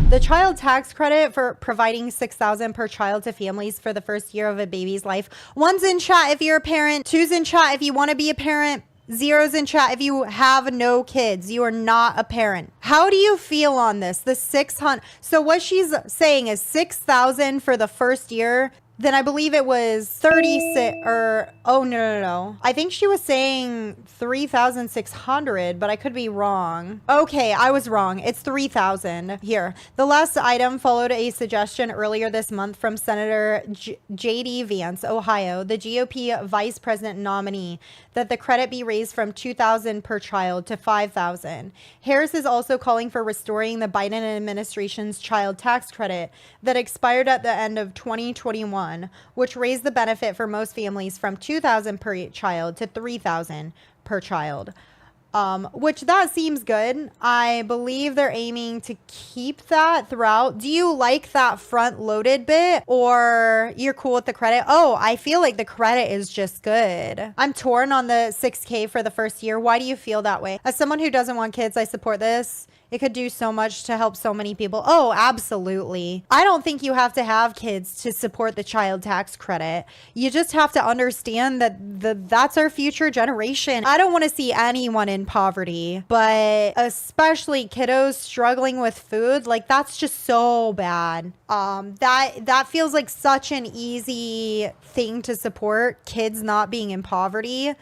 The child tax credit for providing $6,000 per child to families for the first year of a baby's life. One's in chat if you're a parent. Two's in chat if you want to be a parent. Zero's in chat if you have no kids. You are not a parent. How do you feel on this? The 600. So what she's saying is 6,000 for the first year. Then I believe it was 36 or oh no. I think she was saying 3,600, but I could be wrong. Okay, I was wrong. It's 3,000 here. The last item followed a suggestion earlier this month from Senator J.D. Vance, Ohio, the GOP vice president nominee, that the credit be raised from 2,000 per child to 5,000. Harris is also calling for restoring the Biden administration's child tax credit that expired at the end of 2021. Which raised the benefit for most families from $2,000 per child to $3,000 per child. Which that seems good. I believe they're aiming to keep that throughout. Do you like that front loaded bit, or you're cool with the credit? Oh, I feel like the credit is just good. I'm torn on the $6K for the first year. Why do you feel that way? As someone who doesn't want kids, I support this. It could do so much to help so many people. Oh, absolutely. I don't think you have to have kids to support the child tax credit. You just have to understand that that's our future generation. I don't want to see anyone in poverty, but especially kiddos struggling with food. Like, that's just so bad. That feels like such an easy thing to support, kids not being in poverty.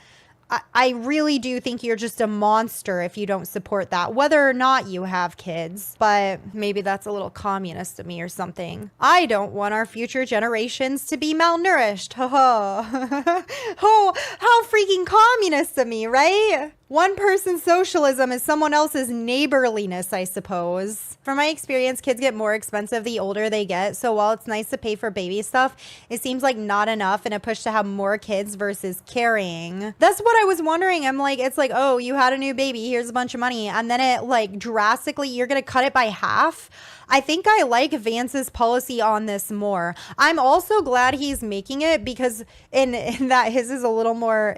I really do think you're just a monster if you don't support that, whether or not you have kids. But maybe that's a little communist of me or something. I don't want our future generations to be malnourished. Oh, how freaking communist of me, right? One person's socialism is someone else's neighborliness, I suppose. From my experience, kids get more expensive the older they get. So while it's nice to pay for baby stuff, it seems like not enough and a push to have more kids versus carrying. That's what I was wondering. I'm like, it's like, oh, you had a new baby. Here's a bunch of money. And then it like drastically, you're going to cut it by half. I think I like Vance's policy on this more. I'm also glad he's making it because in that his is a little more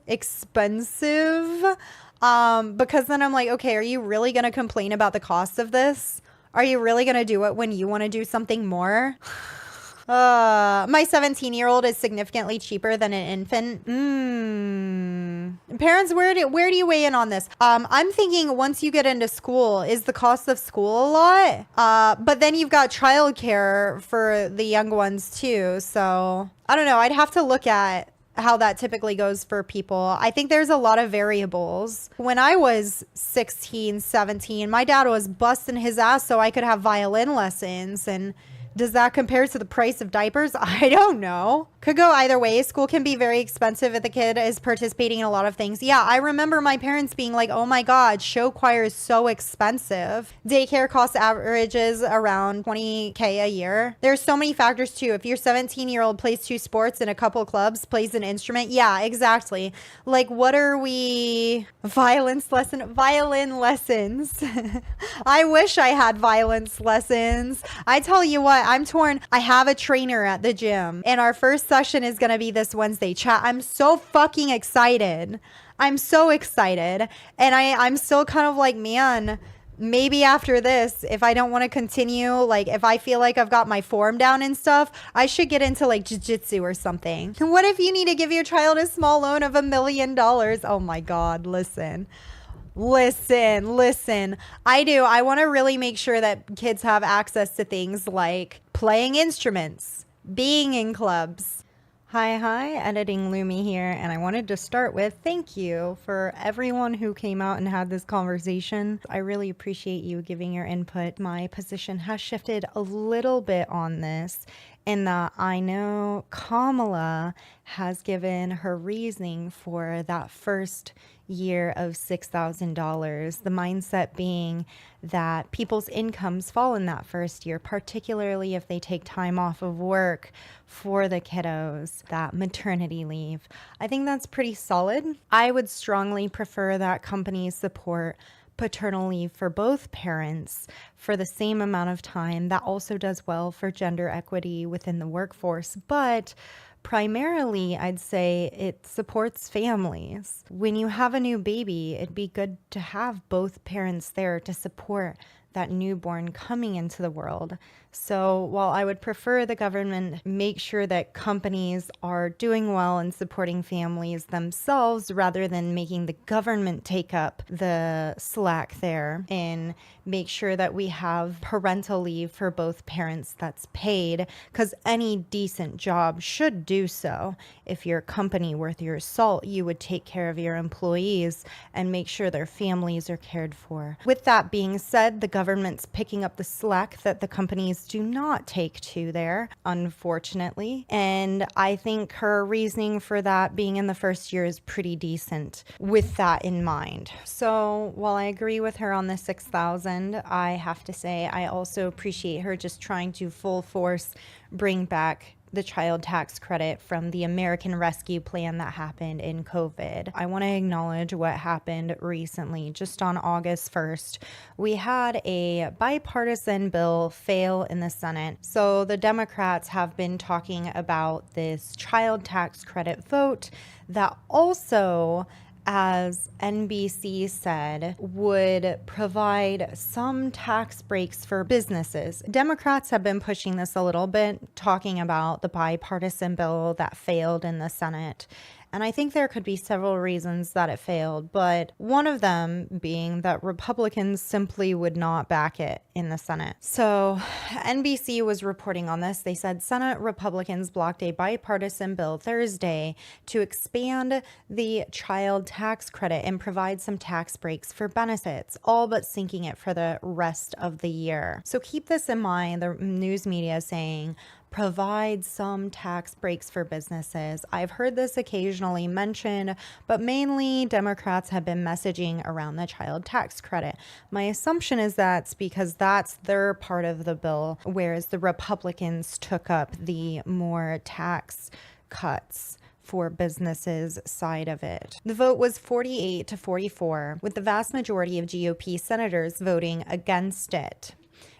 expensive. Because then I'm like, okay, are you really going to complain about the cost of this? Are you really going to do it when you want to do something more? My 17-year-old is significantly cheaper than an infant. Parents, where do you weigh in on this? I'm thinking once you get into school, is the cost of school a lot? But then you've got childcare for the young ones too. So I don't know. I'd have to look at how that typically goes for people. I think there's a lot of variables. When I was 16, 17, my dad was busting his ass so I could have violin lessons. And does that compare to the price of diapers? I don't know. Could go either way. School can be very expensive if the kid is participating in a lot of things. Yeah, I remember my parents being like, oh my God, show choir is so expensive. Daycare cost averages around $20K a year. There's so many factors too. If your 17-year-old plays 2 sports and a couple clubs, plays an instrument. Yeah, exactly. Like, what are we? Violin lessons. I wish I had violence lessons. I tell you what, I'm torn. I have a trainer at the gym and our first session is going to be this Wednesday. Chat, I'm so fucking excited. I'm so excited. And I'm still kind of like, man, maybe after this, if I don't want to continue, like if I feel like I've got my form down and stuff, I should get into like jiu-jitsu or something. What if you need to give your child a small loan of $1 million? Oh my God, listen. I do. I want to really make sure that kids have access to things like playing instruments, being in clubs. Hi, Editing Lumi here, and I wanted to start with thank you for everyone who came out and had this conversation. I really appreciate you giving your input. My position has shifted a little bit on this in that I know Kamala has given her reasoning for that first year of $6,000. The mindset being that people's incomes fall in that first year, particularly if they take time off of work for the kiddos, that maternity leave. I think that's pretty solid. I would strongly prefer that companies support paternal leave for both parents for the same amount of time. That also does well for gender equity within the workforce, but primarily, I'd say it supports families. When you have a new baby, it'd be good to have both parents there to support that newborn coming into the world. So while I would prefer the government make sure that companies are doing well and supporting families themselves rather than making the government take up the slack there, and make sure that we have parental leave for both parents that's paid, because any decent job should do so. If you're a company worth your salt, you would take care of your employees and make sure their families are cared for. With that being said, the government's picking up the slack that the companies do not take to there, unfortunately. And I think her reasoning for that being in the first year is pretty decent with that in mind. So while I agree with her on the 6,000, I have to say I also appreciate her just trying to full force bring back the child tax credit from the American Rescue Plan that happened in COVID. I want to acknowledge what happened recently. Just on August 1st, we had a bipartisan bill fail in the Senate. So the Democrats have been talking about this child tax credit vote that also, as NBC said, would provide some tax breaks for businesses. Democrats have been pushing this a little bit, talking about the bipartisan bill that failed in the Senate. And I think there could be several reasons that it failed, but one of them being that Republicans simply would not back it in the Senate. So NBC was reporting on this. They said Senate Republicans blocked a bipartisan bill Thursday to expand the child tax credit and provide some tax breaks for benefits, all but sinking it for the rest of the year. So keep this in mind. The news media is saying provide some tax breaks for businesses. I've heard this occasionally mentioned, but mainly Democrats have been messaging around the child tax credit. My assumption is that's because that's their part of the bill, whereas the Republicans took up the more tax cuts for businesses side of it. The vote was 48 to 44, with the vast majority of GOP senators voting against it.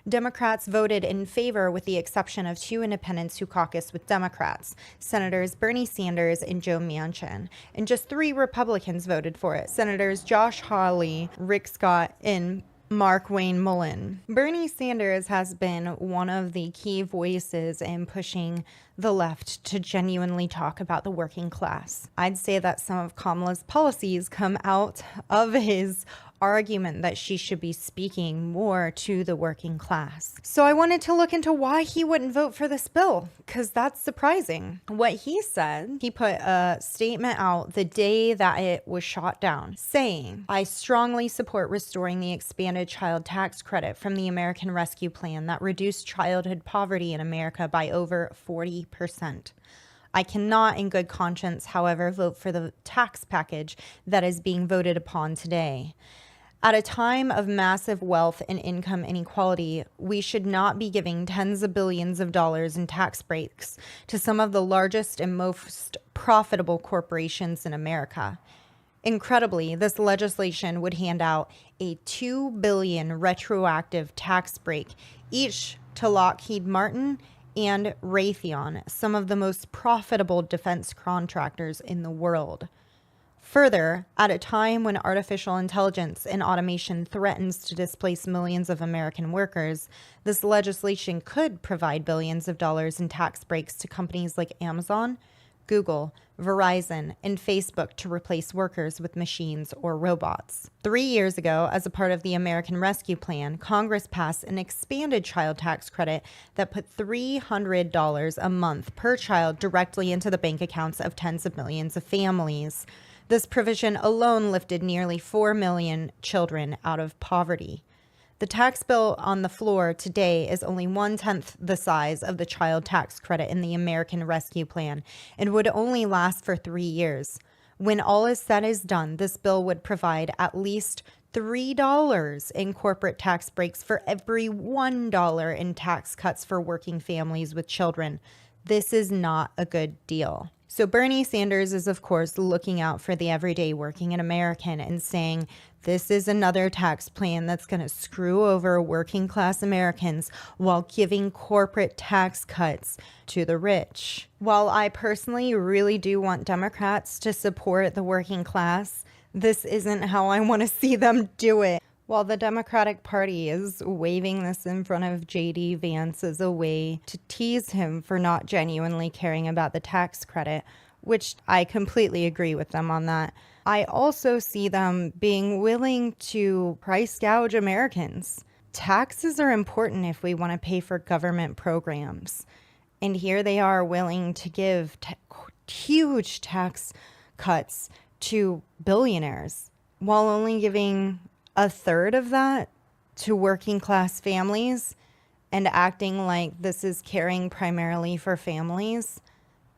Democrats voted in favor with the exception of two independents who caucus with Democrats, Senators Bernie Sanders and Joe Manchin, and just 3 Republicans voted for it, Senators Josh Hawley, Rick Scott, and Mark Wayne Mullen. Bernie Sanders has been one of the key voices in pushing the left to genuinely talk about the working class. I'd say that some of Kamala's policies come out of his argument that she should be speaking more to the working class. So I wanted to look into why he wouldn't vote for this bill, because that's surprising. What he said, he put a statement out the day that it was shot down, saying, "I strongly support restoring the expanded child tax credit from the American Rescue Plan that reduced childhood poverty in America by over 40%. I cannot in good conscience, however, vote for the tax package that is being voted upon today. At a time of massive wealth and income inequality, we should not be giving tens of billions of dollars in tax breaks to some of the largest and most profitable corporations in America. Incredibly, this legislation would hand out a $2 billion retroactive tax break, each to Lockheed Martin and Raytheon, some of the most profitable defense contractors in the world. Further, at a time when artificial intelligence and automation threatens to displace millions of American workers, this legislation could provide billions of dollars in tax breaks to companies like Amazon, Google, Verizon, and Facebook to replace workers with machines or robots. 3 years ago, as a part of the American Rescue Plan, Congress passed an expanded child tax credit that put $300 a month per child directly into the bank accounts of tens of millions of families. This provision alone lifted nearly 4 million children out of poverty. The tax bill on the floor today is only 1/10 the size of the child tax credit in the American Rescue Plan and would only last for 3 years. When all is said is done, this bill would provide at least $3 in corporate tax breaks for every $1 in tax cuts for working families with children. This is not a good deal. So Bernie Sanders is, of course, looking out for the everyday working American and saying this is another tax plan that's going to screw over working class Americans while giving corporate tax cuts to the rich. While I personally really do want Democrats to support the working class, this isn't how I want to see them do it. While the Democratic Party is waving this in front of JD Vance as a way to tease him for not genuinely caring about the tax credit, which I completely agree with them on that, I also see them being willing to price gouge Americans. Taxes are important if we want to pay for government programs. And here they are willing to give huge tax cuts to billionaires while only giving a third of that to working class families and acting like this is caring primarily for families.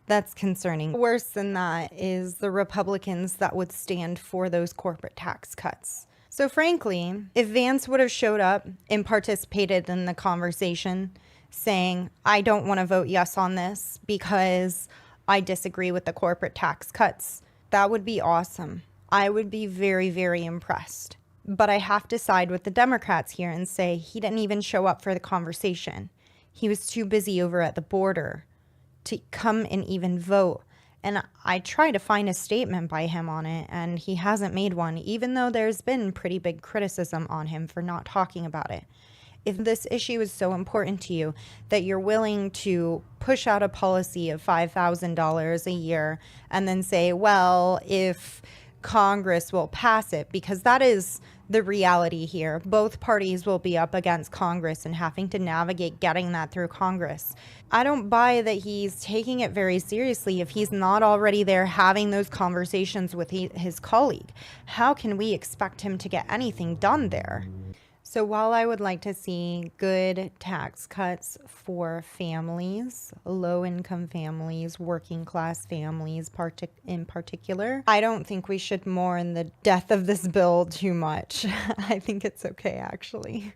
That's concerning. Worse than that is the Republicans that would stand for those corporate tax cuts. So frankly, if Vance would have showed up and participated in the conversation saying, I don't want to vote yes on this because I disagree with the corporate tax cuts, that would be awesome. I would be very, very impressed. But I have to side with the Democrats here and say he didn't even show up for the conversation. He was too busy over at the border to come and even vote. And I tried to find a statement by him on it, and he hasn't made one, even though there's been pretty big criticism on him for not talking about it. If this issue is so important to you that you're willing to push out a policy of $5,000 a year and then say, well, if Congress will pass it, because that is the reality here. Both parties will be up against Congress and having to navigate getting that through Congress. I don't buy that he's taking it very seriously if he's not already there having those conversations with his colleague. How can we expect him to get anything done there? So while I would like to see good tax cuts for families, low-income families, working-class families in particular, I don't think we should mourn the death of this bill too much. I think it's okay, actually.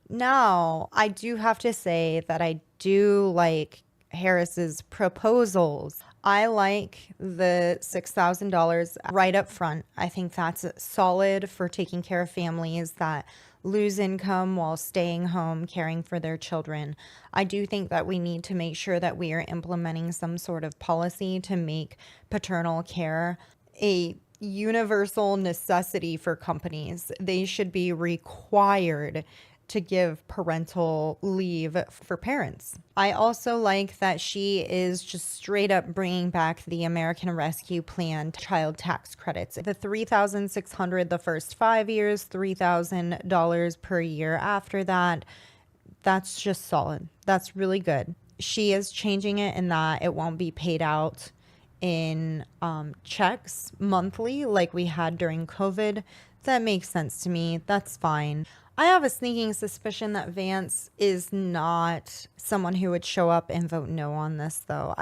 Now, I do have to say that I do like Harris's proposals. I like the $6,000 right up front. I think that's solid for taking care of families that lose income while staying home caring for their children. I do think that we need to make sure that we are implementing some sort of policy to make paternal care a universal necessity for companies. They should be required to give parental leave for parents. I also like that she is just straight up bringing back the American Rescue Plan child tax credits. The $3,600 the first 5 years, $3,000 per year after that. That's just solid. That's really good. She is changing it in that it won't be paid out in checks monthly like we had during COVID. That makes sense to me. That's fine. I have a sneaking suspicion that Vance is not someone who would show up and vote no on this, though.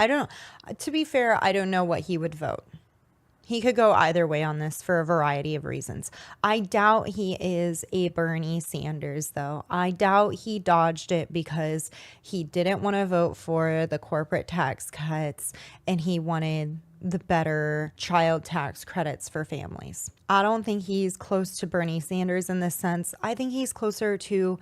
To be fair, I don't know what he would vote. He could go either way on this for a variety of reasons. I doubt he is a Bernie Sanders, though. I doubt he dodged it because he didn't want to vote for the corporate tax cuts and he wanted the better child tax credits for families. I don't think he's close to Bernie Sanders in this sense. I think he's closer to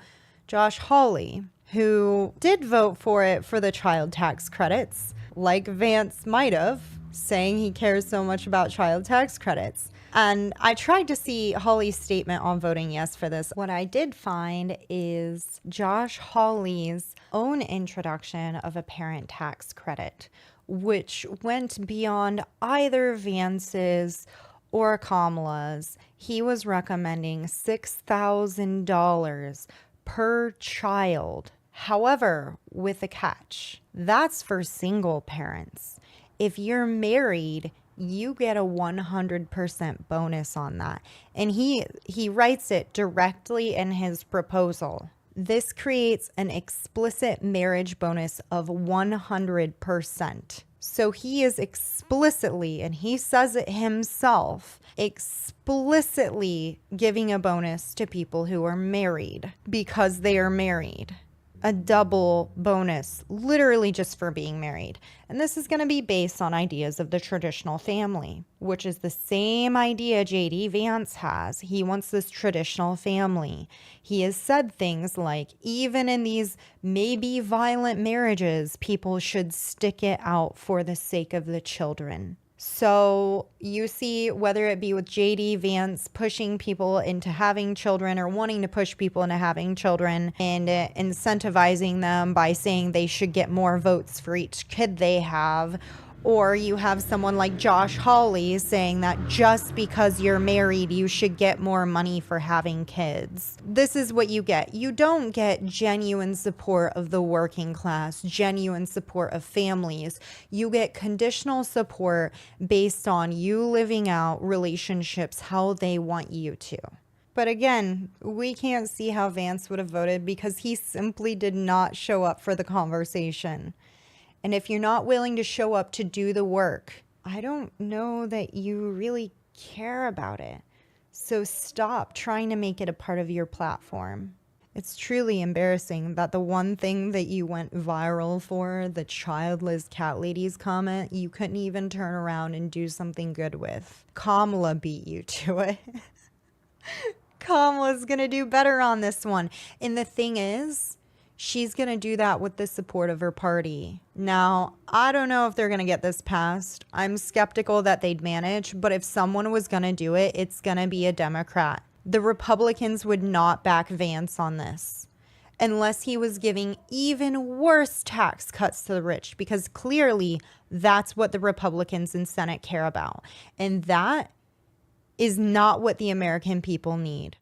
Josh Hawley, who did vote for it for the child tax credits, like Vance might have, saying he cares so much about child tax credits. And I tried to see Hawley's statement on voting yes for this. What I did find is Josh Hawley's own introduction of a parent tax credit, which went beyond either Vance's or Kamala's. He was recommending $6,000 per child. However, with a catch, that's for single parents. If you're married, you get a 100% bonus on that. And he writes it directly in his proposal. This creates an explicit marriage bonus of 100%. So he is explicitly, and he says it himself, explicitly giving a bonus to people who are married because they are married. A double bonus, literally just for being married. And this is going to be based on ideas of the traditional family, which is the same idea JD Vance has. He wants this traditional family. He has said things like, even in these maybe violent marriages, people should stick it out for the sake of the children. So you see, whether it be with JD Vance pushing people into having children or wanting to push people into having children and incentivizing them by saying they should get more votes for each kid they have. Or you have someone like Josh Hawley saying that just because you're married, you should get more money for having kids. This is what you get. You don't get genuine support of the working class, genuine support of families. You get conditional support based on you living out relationships how they want you to. But again, we can't see how Vance would have voted because he simply did not show up for the conversation. And if you're not willing to show up to do the work, I don't know that you really care about it. So stop trying to make it a part of your platform. It's truly embarrassing that the one thing that you went viral for, the childless cat lady's comment, you couldn't even turn around and do something good with. Kamala beat you to it. Kamala's gonna do better on this one. And the thing is, she's going to do that with the support of her party. Now, I don't know if they're going to get this passed. I'm skeptical that they'd manage, but if someone was going to do it, it's going to be a Democrat. The Republicans would not back Vance on this unless he was giving even worse tax cuts to the rich, because clearly that's what the Republicans in Senate care about. And that is not what the American people need.